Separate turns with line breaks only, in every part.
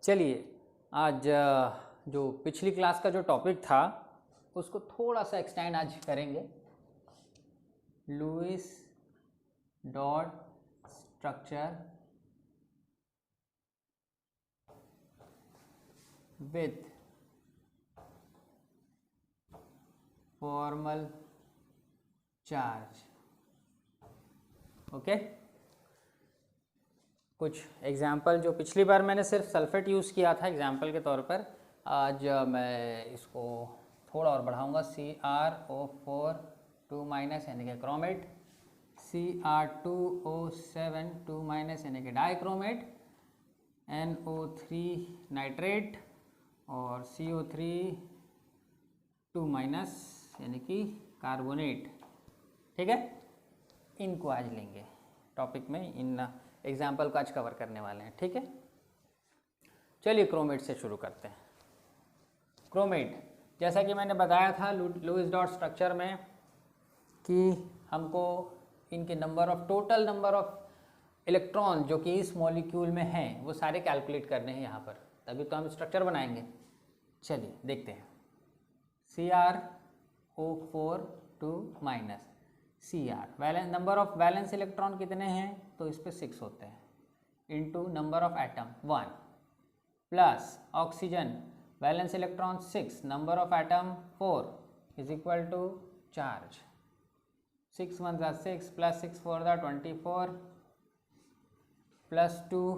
चलिए, आज जो पिछली क्लास का जो टॉपिक था उसको थोड़ा सा एक्सटेंड आज करेंगे। Lewis dot structure with formal charge. Okay, कुछ एग्जाम्पल जो पिछली बार मैंने सिर्फ सल्फेट यूज़ किया था एग्जाम्पल के तौर पर, आज मैं इसको थोड़ा और बढ़ाऊंगा। CrO4 2- यानी कि क्रोमेट, Cr2O7 2- यानी कि डाइक्रोमेट, NO3 नाइट्रेट और CO3 2- यानी कि कार्बोनेट। ठीक है, इनको आज लेंगे टॉपिक में, इन एग्जाम्पल को आज कवर करने वाले हैं। ठीक है, चलिए क्रोमेट से शुरू करते हैं। क्रोमेट, जैसा कि मैंने बताया था लुईस डॉट स्ट्रक्चर में कि हमको इनके टोटल नंबर ऑफ इलेक्ट्रॉन जो कि इस मॉलिक्यूल में हैं वो सारे कैलकुलेट करने हैं यहाँ पर, तभी तो हम स्ट्रक्चर बनाएंगे। चलिए देखते हैं। CrO4 2- Cr, number of valence electron कितने हैं तो इस पे 6 होते हैं, into number of atom 1, plus oxygen valence electron 6, number of atom 4 is equal to charge. 6 1 6 plus 6 4 24 plus 2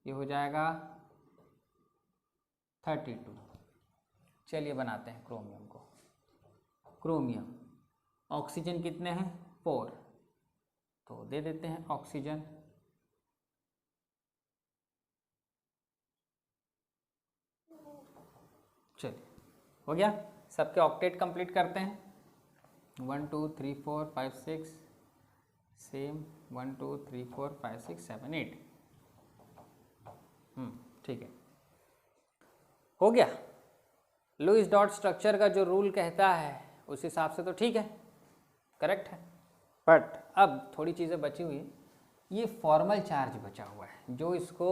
ये हो जाएगा 32। चलिए बनाते हैं क्रोमियम को। क्रोमियम, ऑक्सीजन कितने हैं 4, तो दे देते हैं ऑक्सीजन। चलिए हो गया, सबके ऑक्टेट कंप्लीट करते हैं। 1 2 3 4 5 6 सेम 1 2 3 4 5 6 7 8। ठीक है, हो गया। लुईस डॉट स्ट्रक्चर का जो रूल कहता है उस हिसाब से तो ठीक है, करेक्ट है। बट अब थोड़ी चीज़ें बची हुई, ये फॉर्मल चार्ज बचा हुआ है जो इसको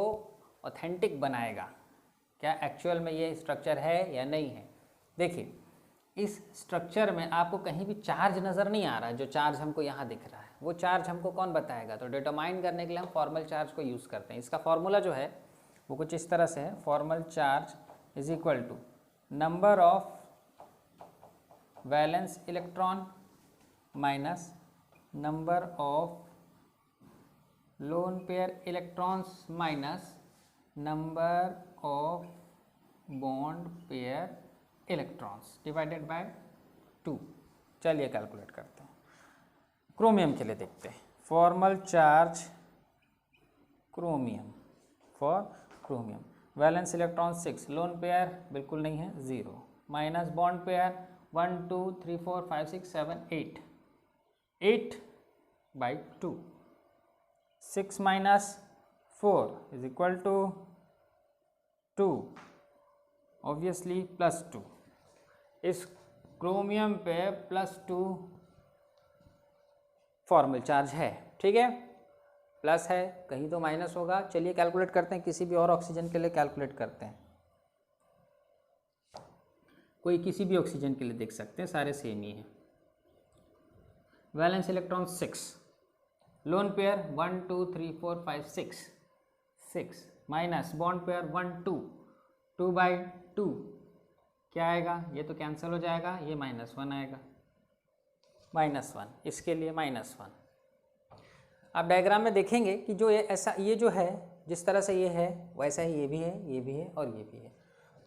ऑथेंटिक बनाएगा, क्या एक्चुअल में ये स्ट्रक्चर है या नहीं है। देखिए, इस स्ट्रक्चर में आपको कहीं भी चार्ज नज़र नहीं आ रहा है। जो चार्ज हमको यहाँ दिख रहा है वो चार्ज हमको कौन बताएगा, तो डिटरमाइन करने के लिए हम फॉर्मल चार्ज को यूज़ करते हैं। इसका फॉर्मूला जो है वो कुछ इस तरह से है, formal charge is equal to number of valence electron minus number of lone pair electrons minus number of bond pair electrons divided by 2। चलिए कैलकुलेट करते हैं। क्रोमियम के लिए देखते हैं, formal charge chromium, for chromium valence electron 6, lone pair बिल्कुल नहीं है 0, minus bond pair 1 2 3 4 5 6 7 8, 8/2, 6 - 4 is equal to 2, obviously plus 2। इस क्रोमियम पे +2 फॉर्मल चार्ज है। ठीक है, प्लस है, कहीं तो माइनस होगा। चलिए कैलकुलेट करते हैं, किसी भी और ऑक्सीजन के लिए कैलकुलेट करते हैं। कोई किसी भी ऑक्सीजन के लिए देख सकते हैं, सारे सेम ही हैं। Valence electron 6, lone pair 1 2 3 4 5 6 minus bond pair 1 2 2/2 क्या आएगा, ये तो कैंसिल हो जाएगा, ये -1 आएगा, -1, इसके लिए -1। आप डायग्राम में देखेंगे कि जो ये जो है, जिस तरह से ये है वैसा ही ये भी है, ये भी है और ये भी है।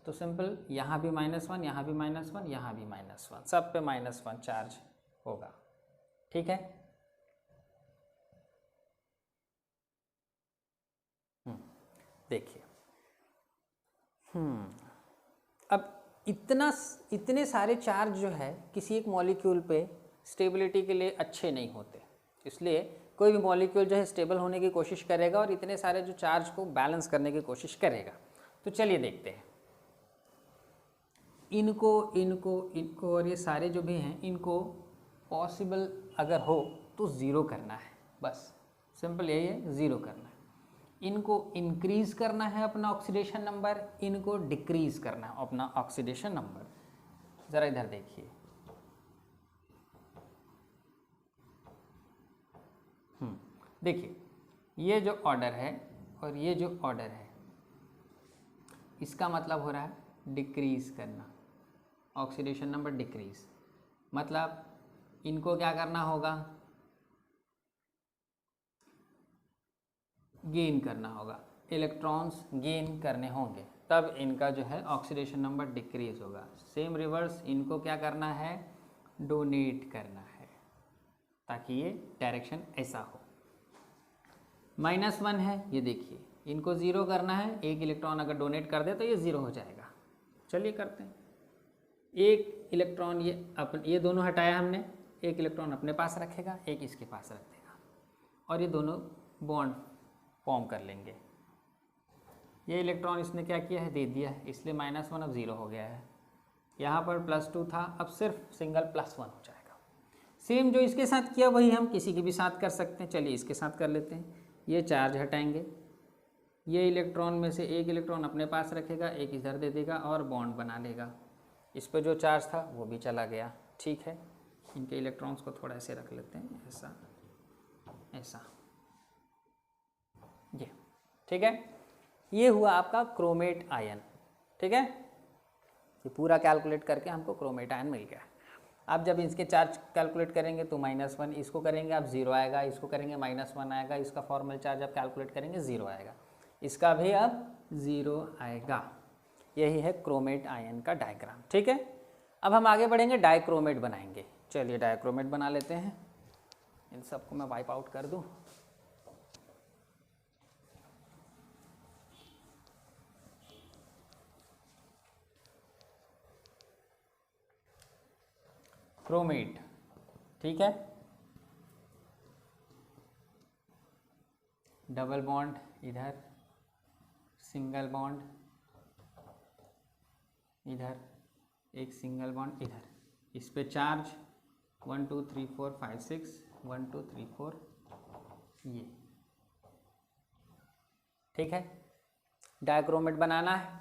तो सिंपल, यहाँ भी -1, यहाँ भी -1, यहाँ भी -1, सब पे -1 चार्ज होगा। ठीक है, देखिए, अब इतने सारे चार्ज जो है किसी एक मॉलिक्यूल पे स्टेबिलिटी के लिए अच्छे नहीं होते, इसलिए कोई भी मॉलिक्यूल जो है स्टेबल होने की कोशिश करेगा और इतने सारे जो चार्ज को बैलेंस करने की कोशिश करेगा। तो चलिए देखते हैं, इनको और ये सारे जो भी हैं इनको पॉसिबल अगर हो तो ज़ीरो करना है, बस सिंपल यही है, 0 करना है। इनको इंक्रीज करना है अपना ऑक्सीडेशन नंबर, इनको डिक्रीज करना है अपना ऑक्सीडेशन नंबर। ज़रा इधर देखिए, देखिए ये जो ऑर्डर है और ये जो ऑर्डर है, इसका मतलब हो रहा है डिक्रीज करना, ऑक्सीडेशन नंबर डिक्रीज। मतलब इनको क्या करना होगा, गेन करना होगा, इलेक्ट्रॉन्स गेन करने होंगे, तब इनका जो है ऑक्सीडेशन नंबर डिक्रीज होगा। सेम रिवर्स, इनको क्या करना है, डोनेट करना है, ताकि ये डायरेक्शन ऐसा हो। -1 है, ये देखिए, इनको 0 करना है, एक इलेक्ट्रॉन अगर डोनेट कर दे तो ये 0 हो जाएगा। चलिए करते हैं। एक इलेक्ट्रॉन ये दोनों हटाया हमने, एक इलेक्ट्रॉन अपने पास रखेगा, एक इसके पास रख देगा, और ये दोनों बॉन्ड फॉर्म कर लेंगे। ये इलेक्ट्रॉन इसने क्या किया है, दे दिया है, इसलिए -1 अब 0 हो गया है। यहाँ पर +2 था, अब सिर्फ सिंगल +1 हो जाएगा। सेम जो इसके साथ किया वही हम किसी के भी साथ कर सकते हैं। चलिए इसके साथ कर लेते हैं। ये चार्ज हटाएंगे, ये इलेक्ट्रॉन में से एक इलेक्ट्रॉन अपने पास रखेगा, एक इधर दे देगा और बॉन्ड बना लेगा। इस पर जो चार्ज था वो भी चला गया। ठीक है, इनके इलेक्ट्रॉन्स को थोड़ा ऐसे रख लेते हैं, ऐसा ऐसा, ये ठीक है। ये हुआ आपका क्रोमेट आयन। ठीक है, ये पूरा कैलकुलेट करके हमको क्रोमेट आयन मिल गया। आप जब इसके चार्ज कैलकुलेट करेंगे तो -1, इसको करेंगे आप 0 आएगा, इसको करेंगे -1 आएगा, इसका फॉर्मल चार्ज आप कैलकुलेट करेंगे 0 आएगा, इसका भी अब 0 आएगा। यही है क्रोमेट आयन का डायग्राम। ठीक है, अब हम आगे बढ़ेंगे, डाइक्रोमेट बनाएंगे। चलिए डाइक्रोमेट बना लेते हैं। इन सबको मैं वाइप आउट कर दूं। क्रोमेट, ठीक है, डबल बॉन्ड इधर, सिंगल बॉन्ड इधर, एक सिंगल बॉन्ड इधर, इस पे चार्ज 1 2 3 4 5 6, 1 2 3 4, ये ठीक है। डाइक्रोमेट बनाना है,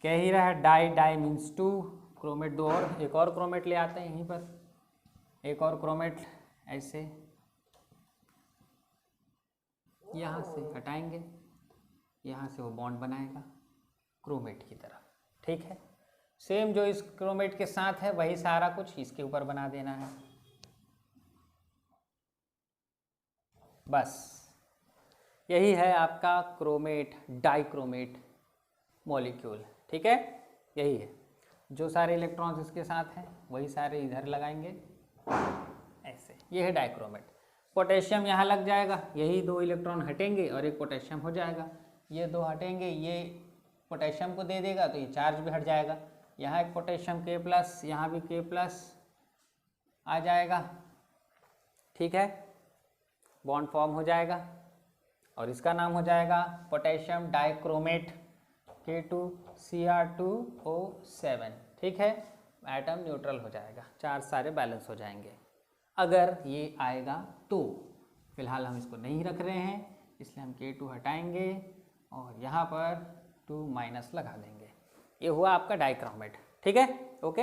कह ही रहा है डाई, डाई मीन्स 2, क्रोमेट 2, और एक और क्रोमेट ले आते हैं यहीं पर, एक और क्रोमेट ऐसे यहाँ से हटाएंगे, यहाँ से वो बॉन्ड बनाएगा क्रोमेट की तरह। ठीक है, सेम जो इस क्रोमेट के साथ है वही सारा कुछ इसके ऊपर बना देना है। बस यही है आपका क्रोमेट, डाइक्रोमेट मॉलिक्यूल। ठीक है, यही है। जो सारे इलेक्ट्रॉन्स इसके साथ हैं वही सारे इधर लगाएंगे ऐसे, ये है डाइक्रोमेट। पोटेशियम यहाँ लग जाएगा, यही 2 इलेक्ट्रॉन हटेंगे और एक पोटेशियम हो जाएगा। ये 2 हटेंगे, ये पोटेशियम को दे देगा तो ये चार्ज भी हट जाएगा। यहाँ एक पोटेशियम K+, यहाँ भी K+ आ जाएगा। ठीक है, बॉन्ड फॉर्म हो जाएगा और इसका नाम हो जाएगा पोटेशियम डाइक्रोमेट K2Cr2O7। ठीक है, एटम न्यूट्रल हो जाएगा, चार्ज सारे बैलेंस हो जाएंगे अगर ये आएगा तो। फिलहाल हम इसको नहीं रख रहे हैं, इसलिए हम K2 हटाएंगे और यहाँ पर 2- लगा देंगे। ये हुआ आपका डाइक्रोमेट। ठीक है, ओके।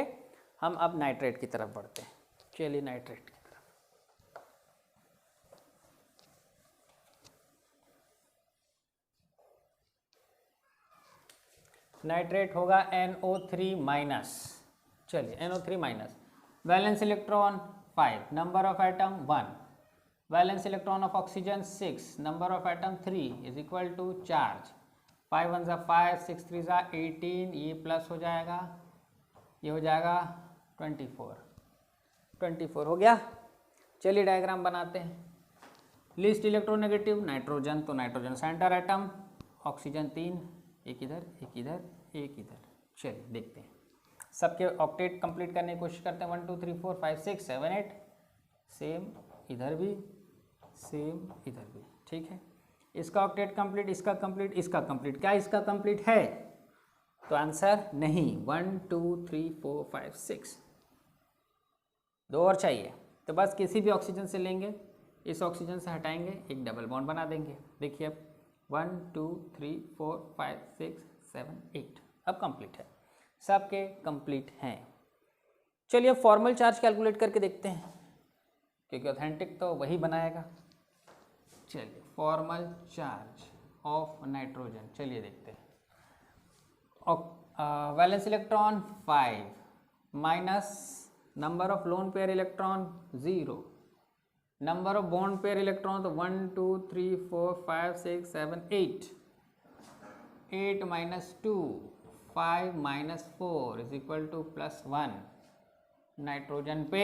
हम अब नाइट्रेट की तरफ बढ़ते हैं। चलिए नाइट्रेट की तरफ। नाइट्रेट होगा NO3-। चलिए NO3-, valence electron 5, number of atom 1, valence electron of oxygen 6, number of atom 3 is equal to charge 5 1 5, 6 3 18, ये प्लस हो जाएगा, ये हो जाएगा 24 हो गया। चलिए डायग्राम बनाते हैं। लिस्ट इलेक्ट्रोनेगेटिव, नाइट्रोजन तो नाइट्रोजन सेंटर एटम, ऑक्सीजन 3, एक इधर एक इधर एक इधर। चलिए देखते हैं, सबके ऑक्टेट कंप्लीट करने की कोशिश करते हैं। 1 2 3 4 5 6 7 8, सेम इधर भी, सेम इधर भी। ठीक है, इसका ऑक्टेट कंप्लीट, इसका कंप्लीट, इसका कंप्लीट। क्या इसका कंप्लीट है? तो आंसर नहीं। 1 2 3 4 5 6, 2 और चाहिए। तो बस किसी भी ऑक्सीजन से लेंगे, इस ऑक्सीजन से हटाएंगे, एक डबल बॉन्ड बना देंगे। देखिए अब 1 2 3 4 5 6 7 8 अब कंप्लीट है, सबके कंप्लीट हैं। चलिए अब फॉर्मल चार्ज कैलकुलेट करके देखते हैं, क्योंकि ऑथेंटिक तो वही बनाएगा। चलिए फॉर्मल चार्ज ऑफ नाइट्रोजन, चलिए देखते हैं। Valence electron 5 minus number of lone pair electron 0, number of bond pair electron तो 1 2 3 4 5 6 7 8, 8 minus 2 5 minus 4 is equal to +1। Nitrogen पे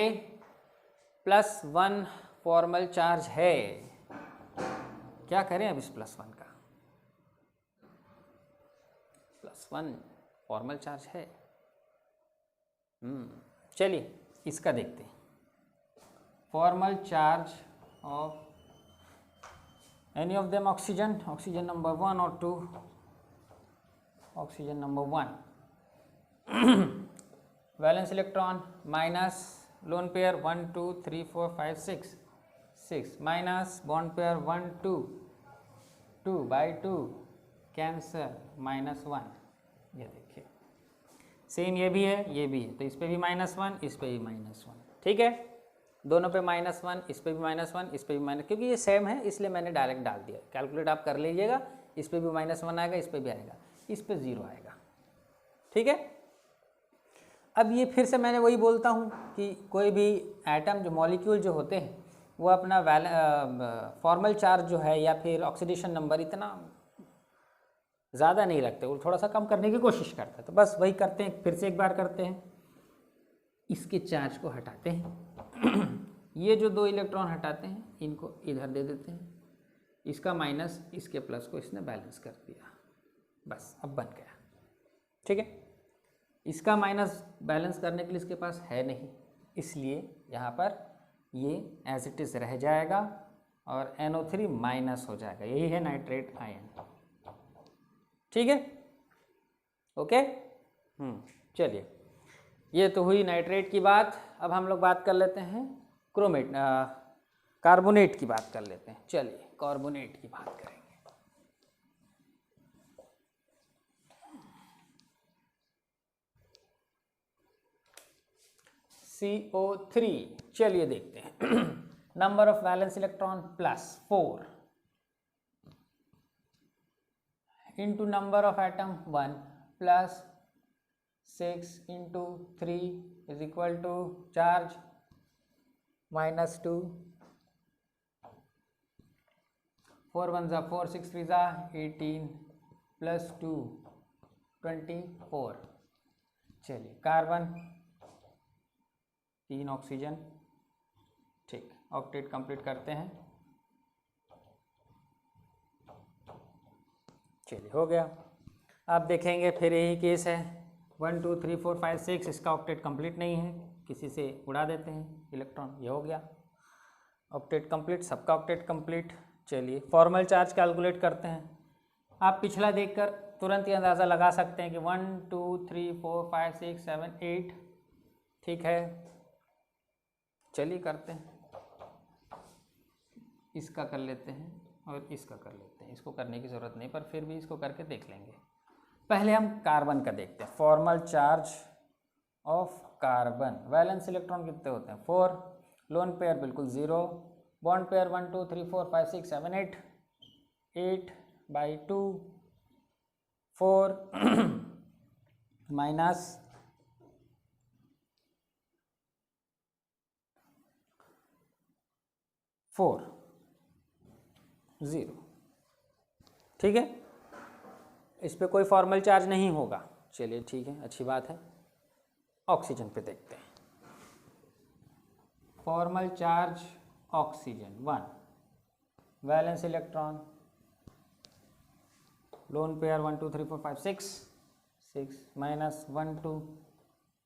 +1 फॉर्मल चार्ज है। क्या करें अब इस +1 का? +1 फॉर्मल चार्ज है। चलिए इसका देखते हैं। Formal charge of any of them oxygen, oxygen number 1 और 2, oxygen number 1 valence electron minus lone pair 1 2 3 4 5 6 6 minus bond pair 1 2 2 by 2 cancel -1। ये देखिए सेम ये भी है, ये भी है, तो इस पे भी -1, इस पे भी -1। ठीक है, दोनों पे -1, इस पे भी -1, इस पे भी माइनस, क्योंकि ये सेम है इसलिए मैंने डायरेक्ट डाल दिया। कैलकुलेट आप कर लीजिएगा, इस पे भी -1 आएगा, इस पे भी आएगा, इस पे 0 आएगा। ठीक है, अब ये फिर से मैंने वही बोलता हूँ कि कोई भी एटम जो मॉलिक्यूल जो होते हैं वो अपना फॉर्मल चार्ज जो है या फिर ऑक्सीडेशन नंबर इतना ज़्यादा नहीं रखते, वो थोड़ा सा कम करने की कोशिश करते हैं। तो बस वही करते हैं, फिर से एक बार करते हैं। इसके चार्ज को हटाते हैं ये जो 2 इलेक्ट्रॉन हटाते हैं इनको इधर दे देते हैं, इसका माइनस इसके प्लस को इसने बैलेंस कर दिया, बस अब बन गया। ठीक है, इसका माइनस बैलेंस करने के लिए इसके पास है नहीं, इसलिए यहाँ पर ये एज इट इज़ रह जाएगा और NO3 माइनस हो जाएगा। यही है नाइट्रेट आयन। ठीक है, ओके। चलिए ये तो हुई नाइट्रेट की बात। अब हम लोग बात कर लेते हैं कार्बोनेट की बात कर लेते हैं। चलिए कार्बोनेट की बात करेंगे। CO3, चलिए देखते हैं। Number of valence electron +4 into number of atom 1 +6 into 3 is equal to charge -2, 4 1 ज़ा 4 6 3 ज़ा 18 +2 24। चलिए कार्बन 3 ऑक्सीजन। ठीक, ऑक्टेट कंप्लीट करते हैं। चलिए हो गया। आप देखेंगे फिर यही केस है 1 2 3 4 5 6, इसका ऑक्टेट कंप्लीट नहीं है, किसी से उड़ा देते हैं इलेक्ट्रॉन, ये हो गया ऑक्टेट कंप्लीट, सबका ऑक्टेट कंप्लीट। चलिए फॉर्मल चार्ज कैलकुलेट करते हैं। आप पिछला देखकर तुरंत ही अंदाज़ा लगा सकते हैं कि 1 2 3 4 5 6 7 8। ठीक है, चलिए करते हैं। इसका कर लेते हैं और इसका कर लेते हैं, इसको करने की ज़रूरत नहीं, पर फिर भी इसको करके देख लेंगे। पहले हम कार्बन का देखते हैं। Formal charge of carbon, valence electron कितने होते हैं 4, लोन पेयर बिल्कुल 0, बॉन्ड पेयर 1 2 3 4 5 6 7 8, 8 बाई 2 4 माइनस 4 0। ठीक है, इस पे कोई फॉर्मल चार्ज नहीं होगा। चलिए ठीक है, अच्छी बात है। ऑक्सीजन पे देखते हैं। Formal charge oxygen 1, valence electron lone pair 1 2 3 4 5 6 6 minus 1 2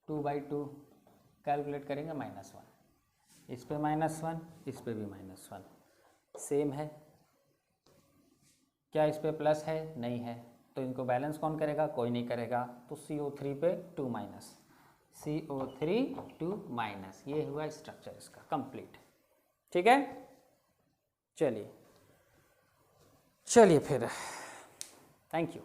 2 by 2 calculate करेंगे -1, इस पे -1, इस पे भी -1, सेम है। क्या इस पे प्लस है? नहीं है, तो इनको बैलेंस कौन करेगा? कोई नहीं करेगा, तो CO3 पे 2 माइनस, CO3 2 माइनस, ये हुआ स्ट्रक्चर इसका कंप्लीट। ठीक है, चलिए चलिए फिर, थैंक यू।